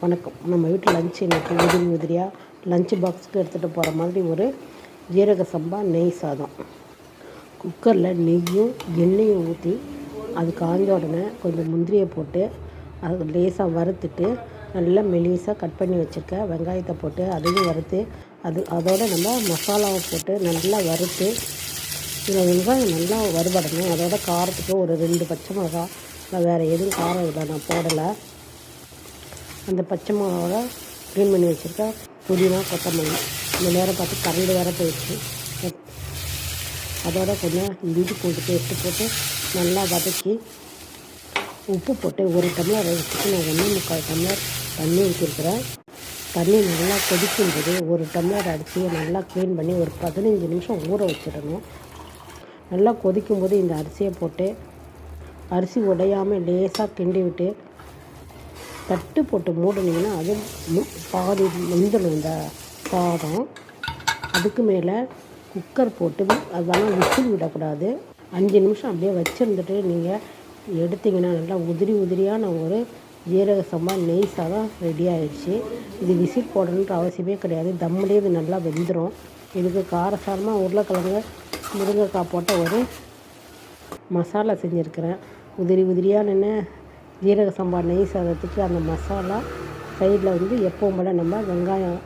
வணக்கம். நம்ம வீட்டில் லஞ்ச் இன்றைக்கி உதிரியாக லஞ்ச் பாக்ஸுக்கு எடுத்துகிட்டு போகிற மாதிரி ஒரு ஜீரக சம்பா நெய் சாதம். குக்கரில் நெய்யும் எண்ணெயும் ஊற்றி அது காஞ்ச உடனே கொஞ்சம் முந்திரியை போட்டு அது லேசாக வறுத்துட்டு நல்லா மெலிசாக கட் பண்ணி வச்சுருக்க வெங்காயத்தை போட்டு அதையும் வறுத்து அதோடு நம்ம மசாலாவை போட்டு நல்லா வறுத்து இந்த வெங்காயம் நல்லா வறுபடணும். அதோட காரத்துக்கு ஒரு 2 பச்சை மிளகா, நான் வேறு எதுவும் காரம் இல்லை, நான் போடலை. அந்த பச்சை மிளகாவை க்ளீன் பண்ணி வச்சுருக்கேன். புதினா, கொத்தமல்லி இந்த நேரம் பார்த்து கரண்டு வேறு போயிடுச்சு. அதோட கொஞ்சம் இஞ்சி பூண்டு பேஸ்ட்டு போட்டு நல்லா வதக்கி உப்பு போட்டு 1 டம்ளர் அரிசிக்கு நான் 1.25 டம்ளர் தண்ணி ஊற்றிருக்கிறேன். தண்ணி நல்லா கொதிக்கும்போது 1 டம்ளர் அரிசியை நல்லா க்ளீன் பண்ணி ஒரு 15 நிமிஷம் ஊற வச்சிடணும். நல்லா கொதிக்கும்போது இந்த அரிசியை போட்டு அரிசி உடையாமல் லேசாக கிண்டி விட்டு தட்டு போட்டு மூடினீங்கன்னா அது பாதி வெந்துடும் இந்த சாதம். அதுக்கு மேலே குக்கர் போட்டு அதெல்லாம் விசில் விடக்கூடாது. 5 நிமிஷம் அப்படியே வச்சுருந்துட்டு நீங்கள் எடுத்திங்கன்னா நல்லா உதிரியான ஒரு ஜீரக சம்பா நெய் சாதம் ரெடி ஆகிடுச்சு. இது விசில் போடணுன்ற அவசியமே கிடையாது. தம்முலேயே இது நல்லா வெந்துடும். இதுக்கு காரசாரமாக உருளைக்கிழங்கு, முருங்கைக்காய் போட்ட ஒரு மசாலா செஞ்சுருக்கிறேன். உதிரியான ஜீரக சம்பா நெய் சாதத்துக்கு அந்த மசாலா சைடில் எப்பவும் போல் நம்ம வெங்காயம்